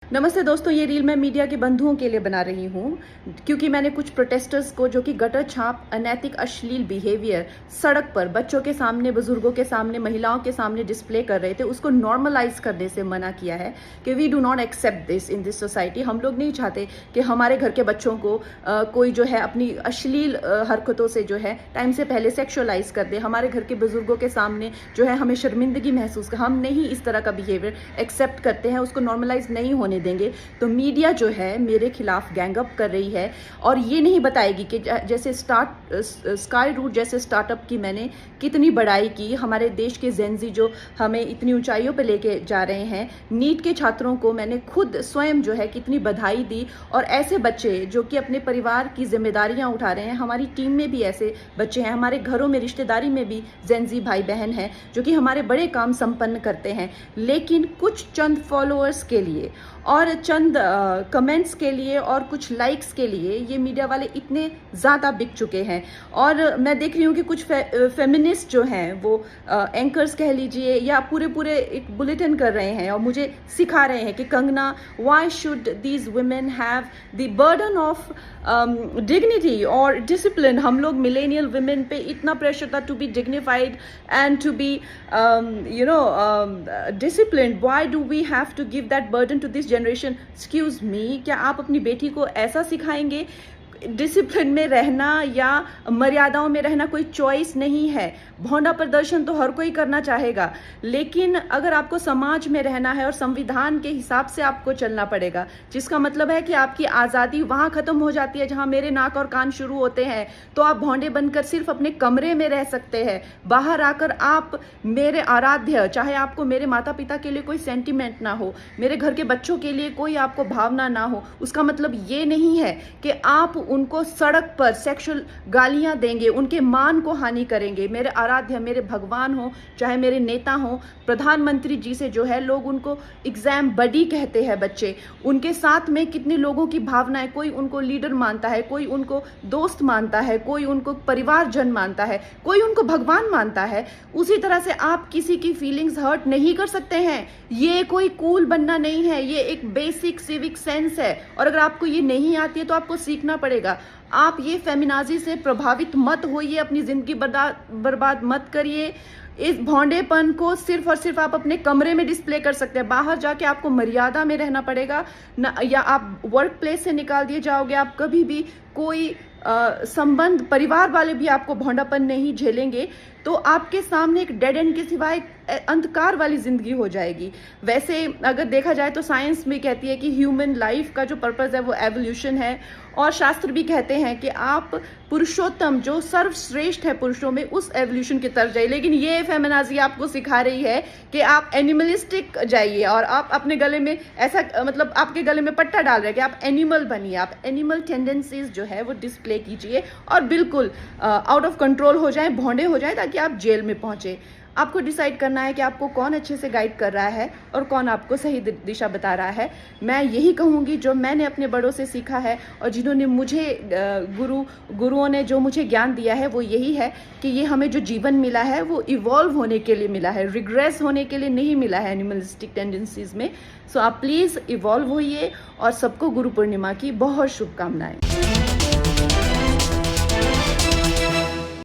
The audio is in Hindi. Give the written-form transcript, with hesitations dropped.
नमस्ते दोस्तों, ये रील मैं मीडिया के बंधुओं के लिए बना रही हूँ क्योंकि मैंने कुछ प्रोटेस्टर्स को जो कि गटर छाप अनैतिक अश्लील बिहेवियर सड़क पर बच्चों के सामने, बुजुर्गों के सामने, महिलाओं के सामने डिस्प्ले कर रहे थे, उसको नॉर्मलाइज करने से मना किया है कि we do not accept this in this society. हम लोग नहीं चाहते कि हमारे घर के बच्चों को कोई जो है अपनी अश्लील हरकतों से जो है टाइम से पहले सेक्शुअलाइज कर दे। हमारे घर के बुजुर्गों के सामने जो है हमें शर्मिंदगी महसूस कर, हम नहीं इस तरह का बिहेवियर एक्सेप्ट करते हैं, उसको नॉर्मलाइज नहीं होने देंगे। तो मीडिया जो है मेरे खिलाफ गैंगअप कर रही है और ये नहीं बताएगी कि जैसे स्काई रूट जैसे स्टार्टअप की मैंने कितनी बड़ाई की, हमारे देश के जेनजी जो हमें इतनी ऊंचाइयों पे लेके जा रहे हैं, नीट के छात्रों को मैंने खुद स्वयं जो है कितनी बधाई दी। और ऐसे बच्चे जो कि अपने परिवार की जिम्मेदारियां उठा रहे हैं, हमारी टीम में भी ऐसे बच्चे हैं, हमारे घरों में रिश्तेदारी में भी जेनजी भाई बहन हैं जो कि हमारे बड़े काम संपन्न करते हैं, लेकिन कुछ चंद फॉलोअर्स के लिए और चंद कमेंट्स के लिए और कुछ लाइक्स के लिए ये मीडिया वाले इतने ज़्यादा बिक चुके हैं। और मैं देख रही हूँ कि कुछ फेमिनिस्ट जो हैं वो एंकर्स कह लीजिए या पूरे एक बुलेटिन कर रहे हैं और मुझे सिखा रहे हैं कि Kangana, why should these women have the burden of dignity और डिसिप्लिन। हम लोग मिलेनियल वुमेन पे इतना प्रेशर था to be dignified and to be disciplined, why do we have to give that burden to this generation. Excuse me, क्या आप अपनी बेटी को ऐसा सिखाएंगे? डिसिप्लिन में रहना या मर्यादाओं में रहना कोई चॉइस नहीं है। भौंडा प्रदर्शन तो हर कोई करना चाहेगा, लेकिन अगर आपको समाज में रहना है और संविधान के हिसाब से आपको चलना पड़ेगा, जिसका मतलब है कि आपकी आज़ादी वहाँ ख़त्म हो जाती है जहाँ मेरे नाक और कान शुरू होते हैं। तो आप भौंडे बनकर सिर्फ अपने कमरे में रह सकते हैं, बाहर आकर आप मेरे आराध्य, चाहे आपको मेरे माता पिता के लिए कोई सेंटिमेंट ना हो, मेरे घर के बच्चों के लिए कोई आपको भावना ना हो, उसका मतलब ये नहीं है कि आप उनको सड़क पर सेक्सुअल गालियां देंगे, उनके मान को हानि करेंगे। मेरे आराध्य, मेरे भगवान हो, चाहे मेरे नेता हो, प्रधानमंत्री जी से जो है लोग उनको एग्जाम बडी कहते हैं बच्चे, उनके साथ में कितने लोगों की भावनाएं, कोई उनको लीडर मानता है, कोई उनको दोस्त मानता है, कोई उनको परिवारजन मानता है, कोई उनको भगवान मानता है। उसी तरह से आप किसी की फीलिंग्स हर्ट नहीं कर सकते हैं। ये कोई कूल बनना नहीं है, ये एक बेसिक सिविक सेंस है और अगर आपको ये नहीं आती है तो आपको सीखना पड़ेगा। आप ये फेमिनाजी से प्रभावित मत होइए, अपनी जिंदगी बर्बाद मत करिए। इस भौंडेपन को सिर्फ और सिर्फ आप अपने कमरे में डिस्प्ले कर सकते हैं, बाहर जाके आपको मर्यादा में रहना पड़ेगा ना, या आप वर्क प्लेस से निकाल दिए जाओगे। आप कभी भी कोई संबंध, परिवार वाले भी आपको भौंडापन नहीं झेलेंगे, तो आपके सामने एक डेड एंड के सिवाय अंधकार वाली जिंदगी हो जाएगी। वैसे अगर देखा जाए तो साइंस भी कहती है कि ह्यूमन लाइफ का जो पर्पस है वो एवोल्यूशन है, और शास्त्र भी कहते हैं कि आप पुरुषोत्तम जो सर्वश्रेष्ठ है पुरुषों में, उस एवोल्यूशन की तरफ जाइए। लेकिन ये फेमिनाजी आपको सिखा रही है कि आप एनिमलिस्टिक जाइए और आप अपने गले में ऐसा, मतलब आपके गले में पट्टा डाल रहे हैं कि आप एनिमल बनिए, आप एनिमल टेंडेंसीज जो है वो डिस्प्ले कीजिए और बिल्कुल आउट ऑफ कंट्रोल हो जाए, भौंडे हो जाए, ताकि आप जेल में पहुंचे। आपको डिसाइड करना है कि आपको कौन अच्छे से गाइड कर रहा है और कौन आपको सही दिशा बता रहा है। मैं यही कहूँगी जो मैंने अपने बड़ों से सीखा है और जिन्होंने मुझे गुरुओं ने जो मुझे ज्ञान दिया है वो यही है कि ये हमें जो जीवन मिला है वो इवॉल्व होने के लिए मिला है, रिग्रेस होने के लिए नहीं मिला है एनिमलिस्टिक टेंडेंसीज में। सो आप प्लीज़ इवॉल्व होइए और सबको गुरु पूर्णिमा की बहुत शुभकामनाएं।